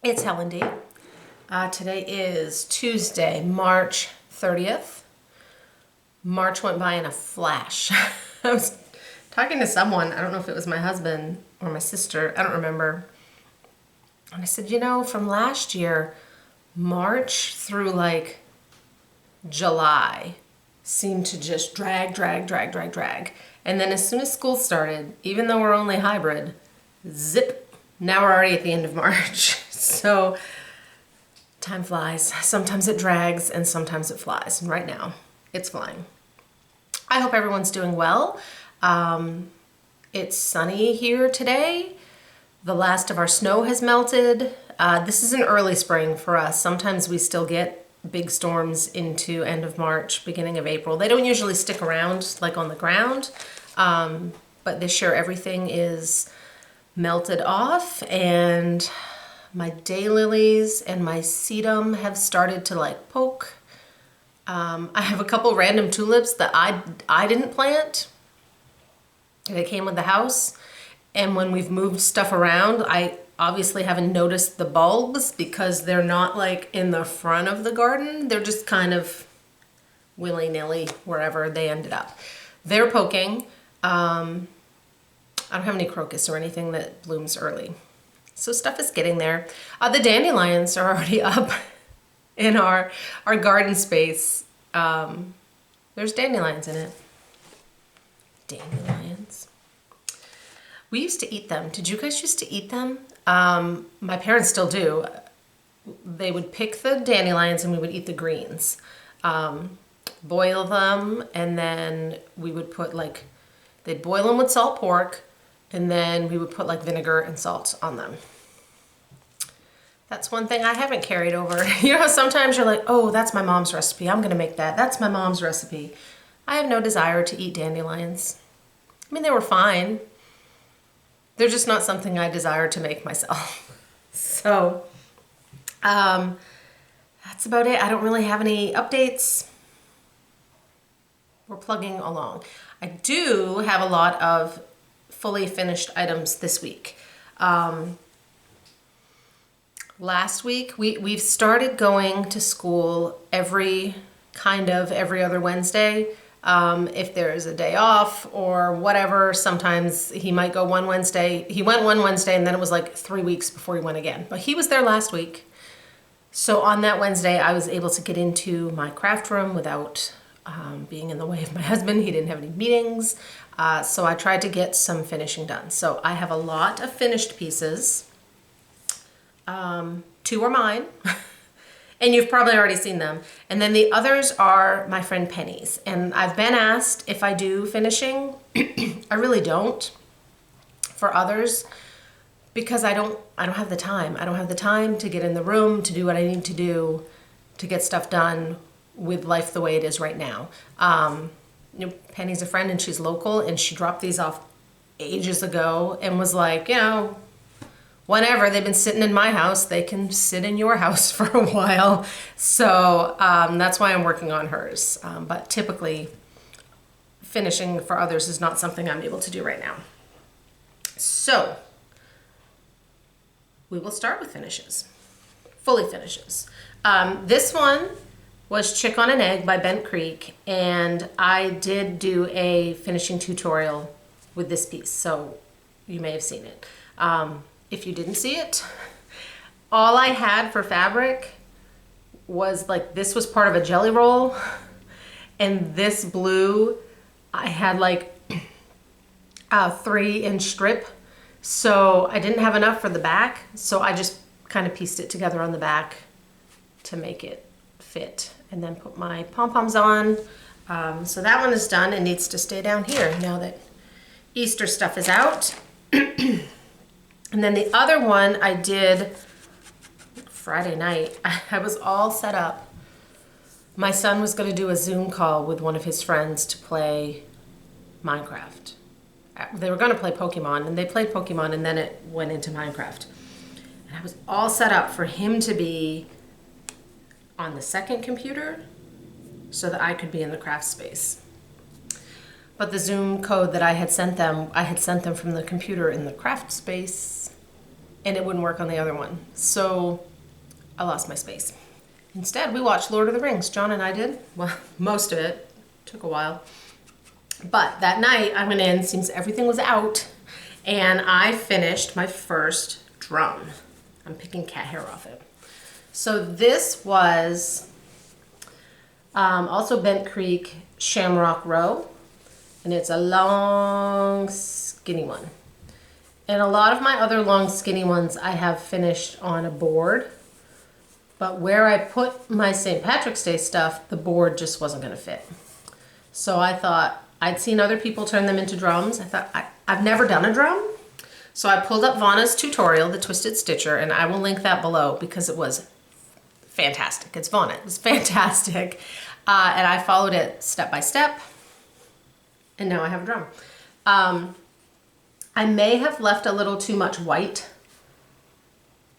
It's Helen D. Today is Tuesday, March 30th. March went by in a flash. I was talking to someone, I don't know if it was my husband or my sister, I don't remember. And I said, from last year, March through like July seemed to just drag. And then as soon as school started, even though we're only hybrid, zip, now we're already at the end of March. So time flies. Sometimes it drags and sometimes it flies. And right now it's flying. I hope everyone's doing well. It's sunny here today. The last of our snow has melted. This is an early spring for us. Sometimes we still get big storms into end of March, beginning of April. They don't usually stick around like on the ground, but this year everything is melted off, and my daylilies and my sedum have started to like poke. I have a couple random tulips that I didn't plant. They came with the house, and when we've moved stuff around, I obviously haven't noticed the bulbs because they're not like in the front of the garden. They're just kind of willy-nilly wherever they ended up. They're poking. I don't have any crocus or anything that blooms early. So stuff is getting there. The dandelions are already up in our garden space. There's dandelions in it. Dandelions. We used to eat them. Did you guys used to eat them? My parents still do. They would pick the dandelions and we would eat the greens. Boil them, and then we would put like, they'd boil them with salt pork, and then we would put like vinegar and salt on them. That's one thing I haven't carried over. Sometimes you're like, oh, that's my mom's recipe. I'm gonna make that. That's my mom's recipe. I have no desire to eat dandelions. I mean, they were fine. They're just not something I desire to make myself. So, that's about it. I don't really have any updates. We're plugging along. I do have a lot of fully finished items this week. Last week, we've started going to school every other Wednesday. If there's a day off or whatever, sometimes he might go one Wednesday. He went one Wednesday and then it was like 3 weeks before he went again. But he was there last week. So on that Wednesday, I was able to get into my craft room without being in the way of my husband. He didn't have any meetings. So I tried to get some finishing done. So I have a lot of finished pieces. 2 are mine. And you've probably already seen them. And then the others are my friend Penny's. And I've been asked if I do finishing. I really don't for others because I don't have the time. I don't have the time to get in the room, to do what I need to do, to get stuff done with life the way it is right now. Penny's a friend and she's local, and she dropped these off ages ago and was like, whenever they've been sitting in my house, they can sit in your house for a while. So that's why I'm working on hers. But typically, finishing for others is not something I'm able to do right now. So we will start with finishes, fully finishes. This one was Chick on an Egg by Bent Creek, and I did do a finishing tutorial with this piece, so you may have seen it. If you didn't see it, all I had for fabric was like, this was part of a jelly roll, and this blue, I had like a 3-inch strip, so I didn't have enough for the back, so I just kind of pieced it together on the back to make it fit, and then put my pom-poms on. So that one is done and needs to stay down here now that Easter stuff is out. And then the other one I did Friday night. I was all set up. My son was going to do a Zoom call with one of his friends to play Minecraft. They were going to play Pokemon, and they played Pokemon, and then it went into Minecraft. And I was all set up for him to be on the second computer so that I could be in the craft space. But the Zoom code that I had sent them from the computer in the craft space, and it wouldn't work on the other one. So I lost my space. Instead, we watched Lord of the Rings. John and I did. Well, most of it. Took a while. But that night, I went in, seems everything was out, and I finished my first drum. I'm picking cat hair off it. So this was also Bent Creek Shamrock Row, and it's a long, skinny one. And a lot of my other long, skinny ones I have finished on a board, but where I put my St. Patrick's Day stuff, the board just wasn't going to fit. So I thought, I'd seen other people turn them into drums. I thought, I've never done a drum. So I pulled up Vanna's tutorial, the Twisted Stitcher, and I will link that below because it was fantastic. It's Vanna, it's fantastic. And I followed it step by step, and now I have a drum. I may have left a little too much white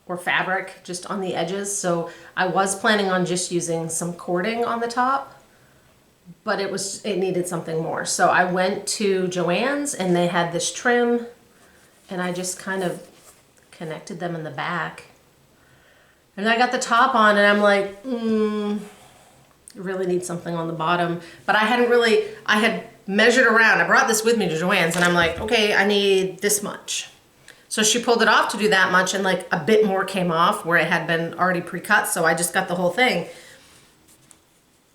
or fabric just on the edges, so I was planning on just using some cording on the top, but it needed something more. So I went to Joann's and they had this trim, and I just kind of connected them in the back. And I got the top on and I'm like, really need something on the bottom. But I had measured around. I brought this with me to Joann's and I'm like, okay, I need this much. So she pulled it off to do that much, and like a bit more came off where it had been already pre-cut. So I just got the whole thing.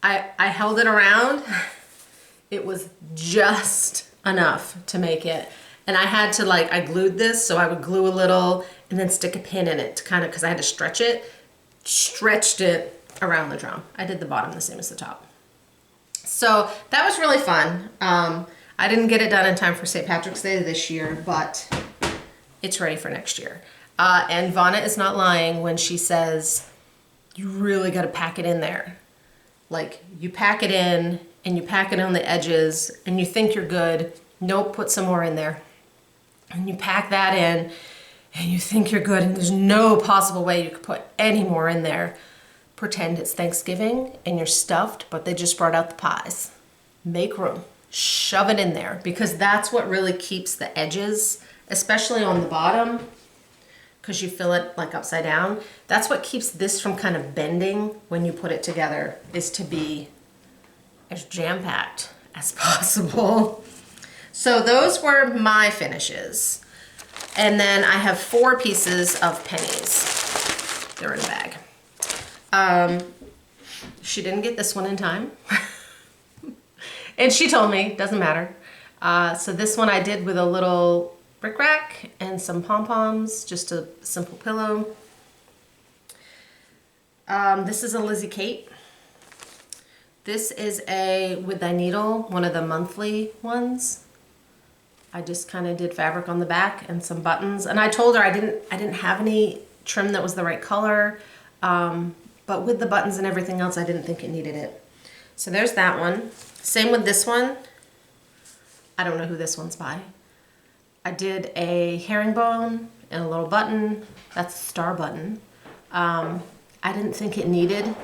I held it around. It was just enough to make it. And I had to I glued this, so I would glue a little and then stick a pin in it to kind of, because I had to stretch it. Stretched it around the drum. I did the bottom the same as the top. So that was really fun. I didn't get it done in time for St. Patrick's Day this year, but it's ready for next year. And Vanna is not lying when she says, you really got to pack it in there. Like, you pack it in and you pack it on the edges and you think you're good. Nope, put some more in there. And you pack that in and you think you're good and there's no possible way you could put any more in there. Pretend it's Thanksgiving and you're stuffed, but they just brought out the pies. Make room. Shove it in there, because that's what really keeps the edges, especially on the bottom, because you fill it like upside down. That's what keeps this from kind of bending when you put it together, is to be as jam-packed as possible. So those were my finishes. And then I have 4 pieces of pennies. They're in a bag. She didn't get this one in time. And she told me, doesn't matter. So this one I did with a little bric-a-brac and some pom-poms, just a simple pillow. This is a Lizzie Kate. This is a With Thy Needle, one of the monthly ones. I just kind of did fabric on the back and some buttons. And I told her I didn't have any trim that was the right color. But with the buttons and everything else, I didn't think it needed it. So there's that one. Same with this one. I don't know who this one's by. I did a herringbone and a little button. That's a star button. I didn't think it needed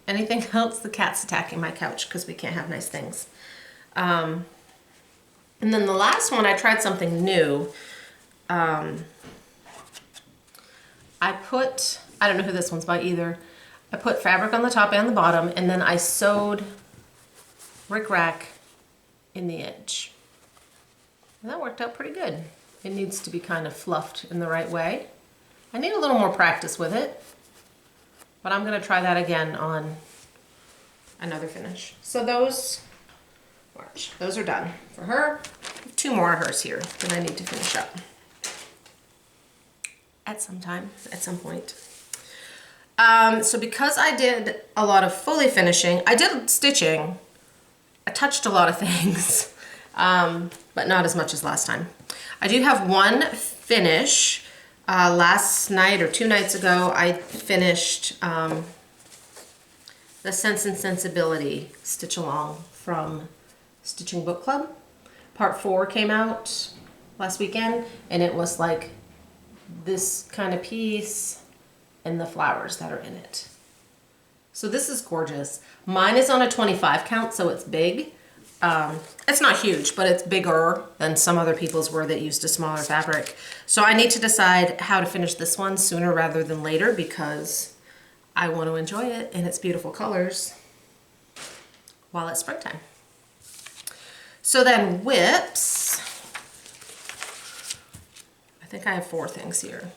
anything else. The cat's attacking my couch because we can't have nice things. And then the last one, I tried something new. I don't know who this one's by either. I put fabric on the top and the bottom, and then I sewed ric-rac in the edge. And that worked out pretty good. It needs to be kind of fluffed in the right way. I need a little more practice with it, but I'm gonna try that again on another finish. So those are done for her. 2 more of hers here that I need to finish up at some point. So because I did a lot of fully finishing, I did stitching, I touched a lot of things, but not as much as last time. I do have one finish. Last night or 2 nights ago, I finished the Sense and Sensibility Stitch Along from Stitching Book Club. Part 4 came out last weekend, and it was like this kind of piece and the flowers that are in it. So this is gorgeous. Mine is on a 25 count, so it's big. It's not huge, but it's bigger than some other people's were that used a smaller fabric. So I need to decide how to finish this one sooner rather than later because I want to enjoy it and its beautiful colors while it's springtime. So then whips, I think I have 4 things here.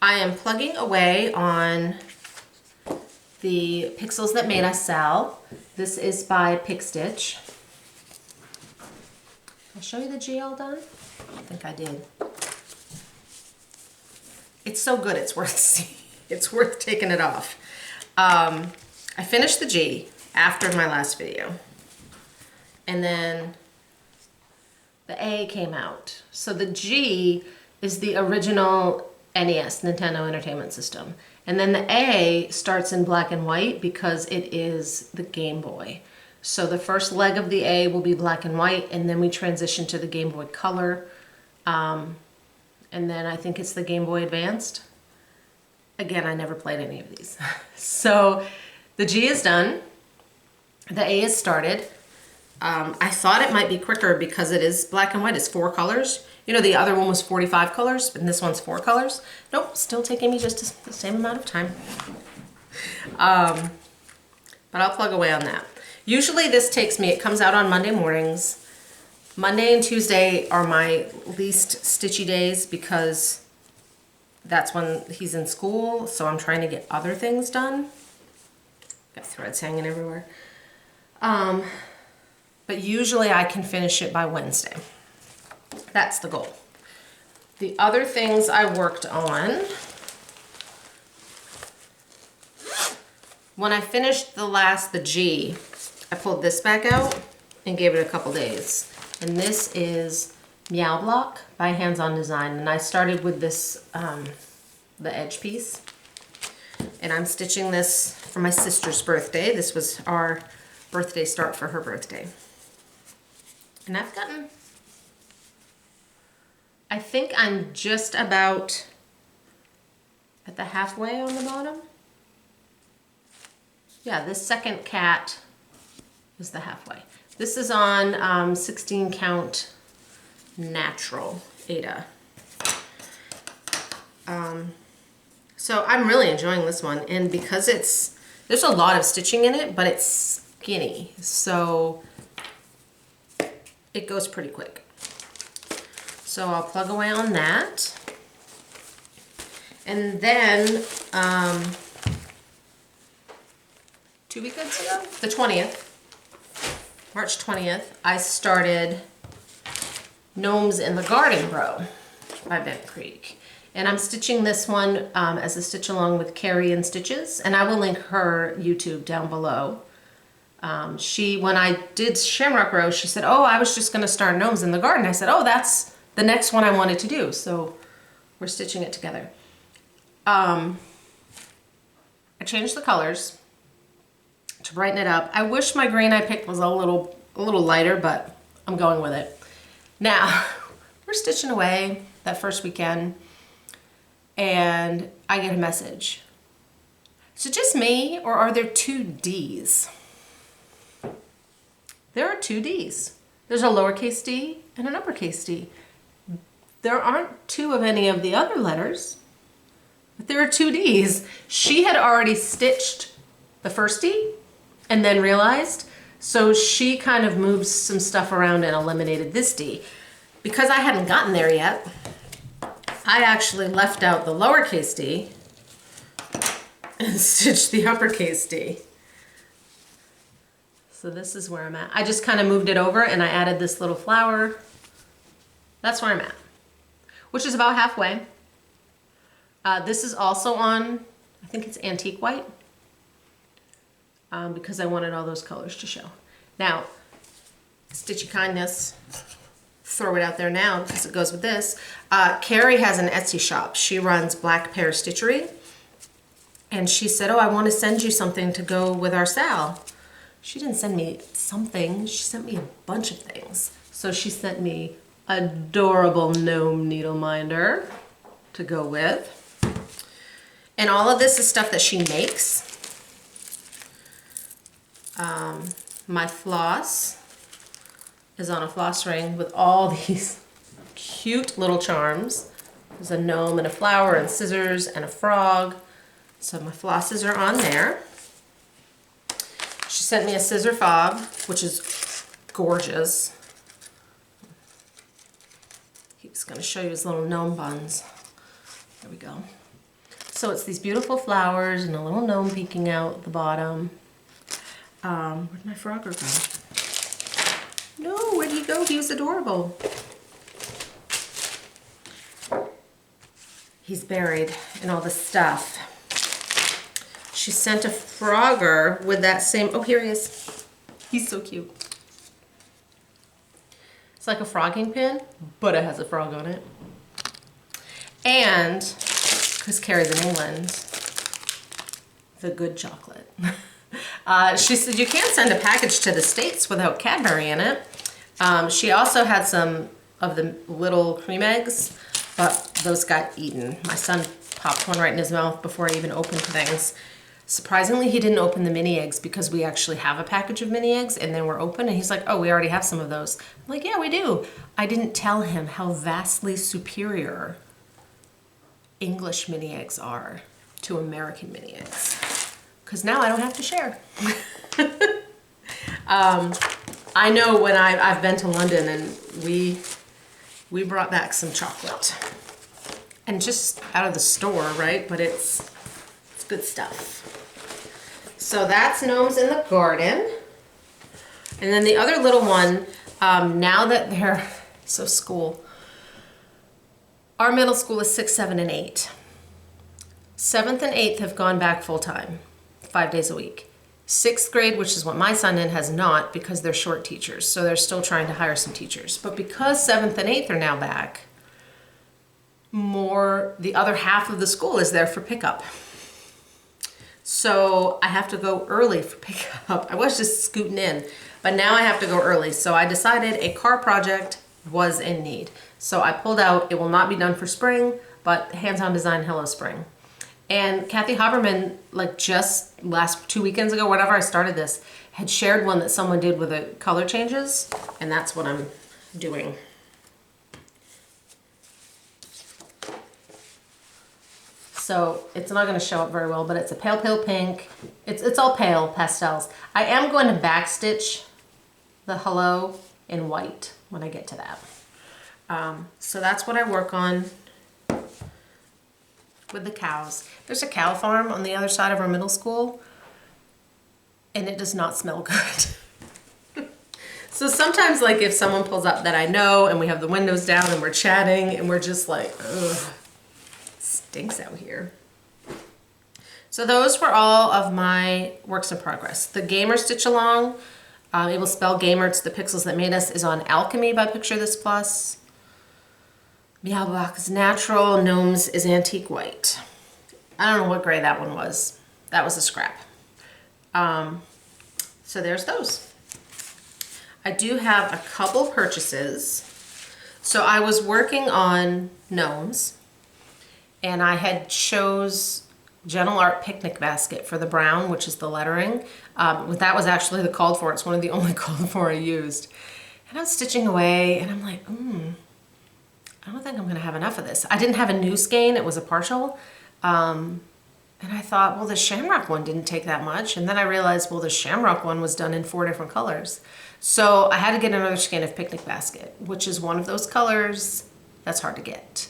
I am plugging away on the Pixels That Made Us Sal. This is by Pick Stitch. I'll show you the G all done. I think I did. It's so good, it's worth seeing. It's worth taking it off. I finished the G after my last video. And then the A came out. So the G is the original NES, Nintendo Entertainment System. And then the A starts in black and white because it is the Game Boy. So the first leg of the A will be black and white, and then we transition to the Game Boy Color. And then I think it's the Game Boy Advanced. Again, I never played any of these. So the G is done. The A is started. I thought it might be quicker because it is black and white. It's 4 colors. You know, the other one was 45 colors, and this one's 4 colors. Nope, still taking me just the same amount of time. But I'll plug away on that. Usually this takes me, it comes out on Monday mornings. Monday and Tuesday are my least stitchy days because that's when he's in school, so I'm trying to get other things done. Got threads hanging everywhere. But usually I can finish it by Wednesday. That's the goal. The other things I worked on, when I finished the G, I pulled this back out and gave it a couple days. And this is Meow Block by Hands On Design. And I started with this, the edge piece. And I'm stitching this for my sister's birthday. This was our birthday start for her birthday. And I've gotten, I think I'm just about at the halfway on the bottom. Yeah, this second cat is the halfway. This is on 16 count natural Ada. So I'm really enjoying this one, and because there's a lot of stitching in it, but it's skinny, so it goes pretty quick. So I'll plug away on that. And then 2 weekends ago, the 20th, March 20th, I started Gnomes in the Garden Row by Bent Creek. And I'm stitching this one as a stitch along with Carrie and Stitches, and I will link her YouTube down below. When I did Shamrock Row, she said, oh, I was just gonna start Gnomes in the Garden. I said, oh, that's the next one I wanted to do. So we're stitching it together. I changed the colors to brighten it up. I wish my green I picked was a little lighter, but I'm going with it. Now, we're stitching away that first weekend, and I get a message. Is it just me, or are there 2 D's? There are 2 D's. There's a lowercase d and an uppercase D. There aren't 2 of any of the other letters, but there are 2 D's. She had already stitched the first D and then realized, so she kind of moved some stuff around and eliminated this D. Because I hadn't gotten there yet, I actually left out the lowercase d and stitched the uppercase D. So this is where I'm at. I just kind of moved it over and I added this little flower. That's where I'm at, which is about halfway. This is also on, I think it's antique white, because I wanted all those colors to show. Now, Stitchy Kindness, throw it out there now because it goes with this. Carrie has an Etsy shop. She runs Black Pear Stitchery. And she said, oh, I want to send you something to go with our Sal. She didn't send me something, she sent me a bunch of things. So she sent me adorable gnome needle minder to go with. And all of this is stuff that she makes. My floss, is on a floss ring with all these cute little charms. There's a gnome and a flower and scissors and a frog. So my flosses are on there. She sent me a scissor fob, which is gorgeous. He's going to show you his little gnome buns. There we go. So it's these beautiful flowers and a little gnome peeking out at the bottom. Where'd my frogger go? No, where'd he go? He was adorable. He's buried in all the stuff. She sent a frogger with that same, oh, here he is. He's so cute. It's like a frogging pin, but it has a frog on it. And, because Carrie's in England, the good chocolate. She said you can't send a package to the States without Cadbury in it. She also had some of the little cream eggs, but those got eaten. My son popped one right in his mouth before I even opened things. Surprisingly, he didn't open the mini eggs because we actually have a package of mini eggs and they were open and he's like, oh, we already have some of those. I'm like, yeah, we do. I didn't tell him how vastly superior English mini eggs are to American mini eggs. Because now I don't have to share. I know when I've been to London and we brought back some chocolate. And just out of the store, right? But it's good stuff. So that's Gnomes in the Garden. And then the other little one, now that they're, so school. Our middle school is 6, 7, and 8. 7th and 8th have gone back full time, 5 days a week. 6th grade, which is what my son in, has not because they're short teachers. So they're still trying to hire some teachers. But because 7th and 8th are now back, the other half of the school is there for pickup. So I have to go early for pickup. I was just scooting in, but now I have to go early. So I decided a car project was in need. So I pulled out. It will not be done for spring, but hands-on design Hello Spring. And Kathy Haberman, like just last 2 weekends ago, whenever I started this, had shared one that someone did with the color changes, and that's what I'm doing. So it's not going to show up very well, but it's a pale pink. It's all pale pastels. I am going to backstitch the hello in white when I get to that. So that's what I work on with the cows. There's a cow farm on the other side of our middle school, and it does not smell good. So sometimes, like, if someone pulls up that I know and we have the windows down and we're chatting and we're just like, ugh. Stinks out here. So those were all of my works in progress. The Gamer Stitch Along, it will spell Gamer, it's the pixels that made us, is on Alchemy by Picture This Plus. Meowbox is Natural, Gnomes is Antique White. I don't know what gray that one was. That was a scrap. So there's those. I do have a couple purchases. So I was working on gnomes. And I had chose Gentle Art Picnic Basket for the brown, which is the lettering. That was actually the called for. It's one of the only called for I used. And I was stitching away, and I'm like, I don't think I'm going to have enough of this. I didn't have a new skein. It was a partial. And I thought, well, the Shamrock one didn't take that much. And then I realized, well, the Shamrock one was done in 4 different colors. So I had to get another skein of Picnic Basket, which is one of those colors that's hard to get.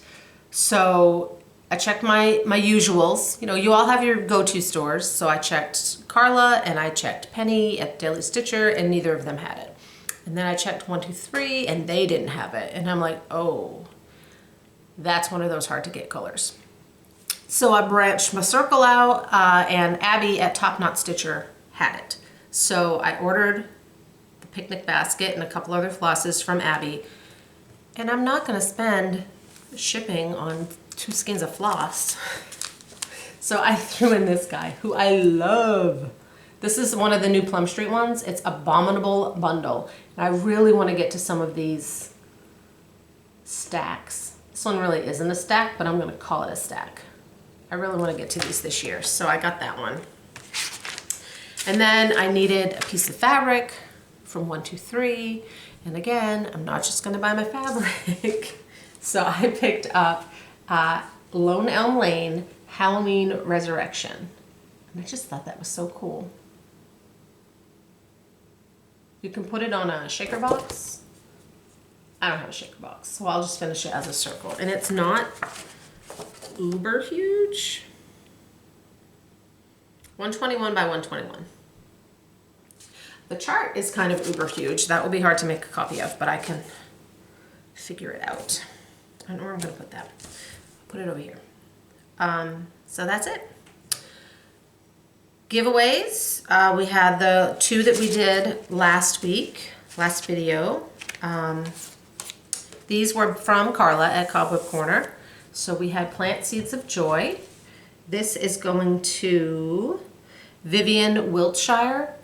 So I checked my usuals. You know, you all have your go-to stores. So I checked Carla and I checked Penny at Daily Stitcher, and neither of them had it. And then I checked 1, 2, 3 and they didn't have it. And I'm like, oh, that's one of those hard to get colors. So I branched my circle out and Abby at Top Knot Stitcher had it. So I ordered the Picnic Basket and a couple other flosses from Abby. And I'm not gonna spend shipping on 2 skeins of floss. So I threw in this guy, who I love. This is one of the new Plum Street ones. It's Abominable Bundle. And I really want to get to some of these stacks. This one really isn't a stack, but I'm going to call it a stack. I really want to get to these this year, so I got that one. And then I needed a piece of fabric from 1, 2, 3. And again, I'm not just gonna buy my fabric. So I picked up Lone Elm Lane Halloween Resurrection. And I just thought that was so cool. You can put it on a shaker box. I don't have a shaker box, so I'll just finish it as a circle. And it's not uber huge. 121 by 121. The chart is kind of uber huge. That will be hard to make a copy of, but I can figure it out. I don't know where I'm gonna put that. Put it over here. So that's it. Giveaways. We had the 2 that we did last week, last video. These were from Carla at Cobweb Corner. So we had Plant Seeds of Joy. This is going to Vivian Wiltshire.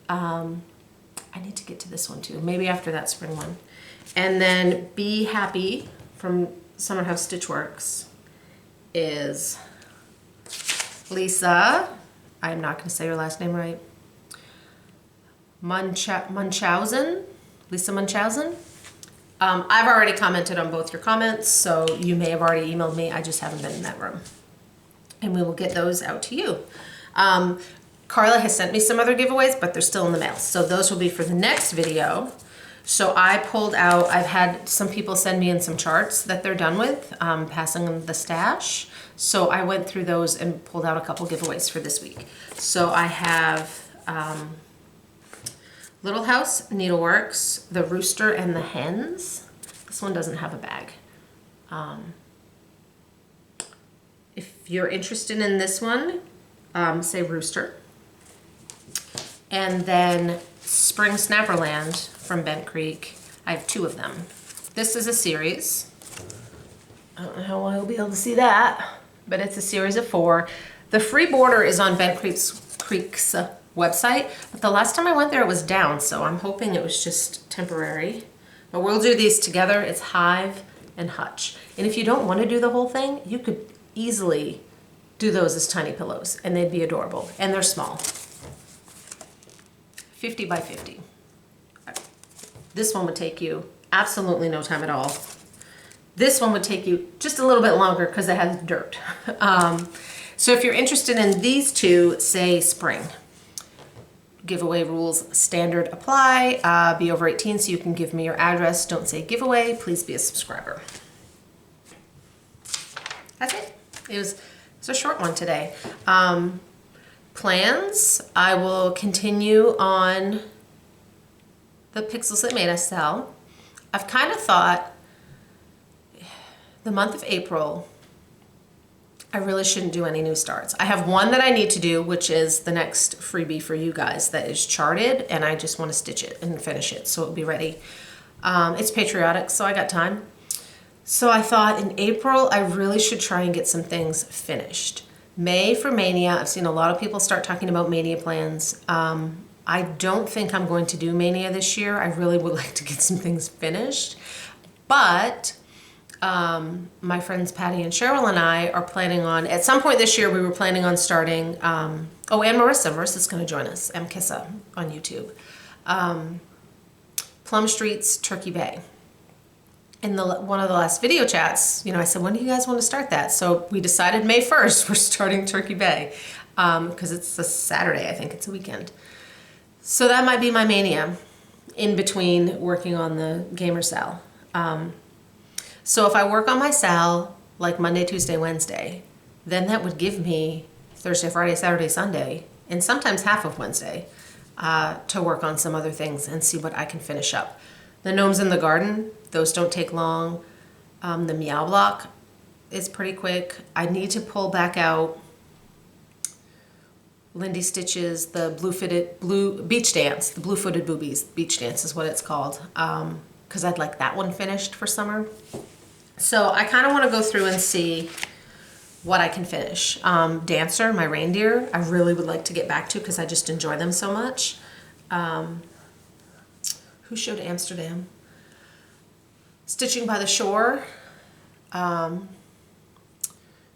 I need to get to this one too, maybe after that spring one. And then Be Happy from Summer House Stitchworks is Lisa, I'm not going to say her last name right, Munchausen, Lisa Munchausen. I've already commented on both your comments, so you may have already emailed me. I just haven't been in that room. And we will get those out to you. Carla has sent me some other giveaways, but they're still in the mail. So those will be for the next video. So I pulled out, I've had some people send me in some charts that they're done with, passing the stash. So I went through those and pulled out a couple giveaways for this week. So I have Little House Needleworks, the Rooster and the Hens. This one doesn't have a bag. If you're interested in this one, say Rooster. And then Spring Snapperland from Bent Creek. I have 2 of them. This is a series. I don't know how I'll be able to see that, but it's a series of 4. The free border is on Bent Creek's website, but the last time I went there it was down, so I'm hoping it was just temporary. But we'll do these together. It's Hive and Hutch. And if you don't want to do the whole thing, you could easily do those as tiny pillows, and they'd be adorable. And they're small. 50 by 50. This one would take you absolutely no time at all. This one would take you just a little bit longer because it has dirt. So if you're interested in these 2, say spring. Giveaway rules standard apply. Be over 18 so you can give me your address. Don't say giveaway. Please be a subscriber. That's it. It's a short one today. Plans. I will continue on the Pixels That Made Us sell. I've kind of thought the month of April, I really shouldn't do any new starts. I have one that I need to do, which is the next freebie for you guys that is charted, and I just want to stitch it and finish it so it'll be ready. It's patriotic, so I got time. So I thought in April, I really should try and get some things finished. May for Mania. I've seen a lot of people start talking about Mania plans. I don't think I'm going to do Mania this year. I really would like to get some things finished. But my friends Patty and Cheryl and I are planning on, at some point this year, we were planning on starting, and Marissa. Marissa's going to join us, Kissa on YouTube. Plum Street's Turkey Bay. In one of the last video chats, I said, when do you guys want to start that? So we decided May 1st, we're starting Turkey Bay, because it's a Saturday, I think it's a weekend. So that might be my mania in between working on the gamer sal. So if I work on my sal like Monday, Tuesday, Wednesday, then that would give me Thursday, Friday, Saturday, Sunday, and sometimes half of Wednesday to work on some other things and see what I can finish up. The Gnomes in the Garden, those don't take long. The Meow Block is pretty quick. I need to pull back out Lindy Stitch's, the blue beach dance, the blue-footed boobies beach dance is what it's called, because I'd like that one finished for summer. So I kind of want to go through and see what I can finish. Dancer, my reindeer, I really would like to get back to because I just enjoy them so much. Who showed Amsterdam? Stitching by the Shore.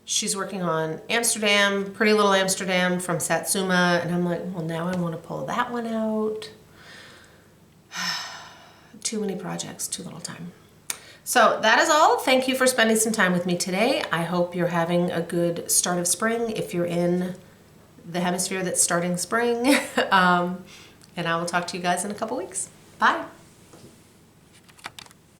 She's working on Amsterdam, Pretty Little Amsterdam from Satsuma, and I'm like, well, now I want to pull that one out. too many projects, too little time. So that is all. Thank you for spending some time with me today. I hope you're having a good start of spring if you're in the hemisphere that's starting spring. And I will talk to you guys in a couple weeks. Bye.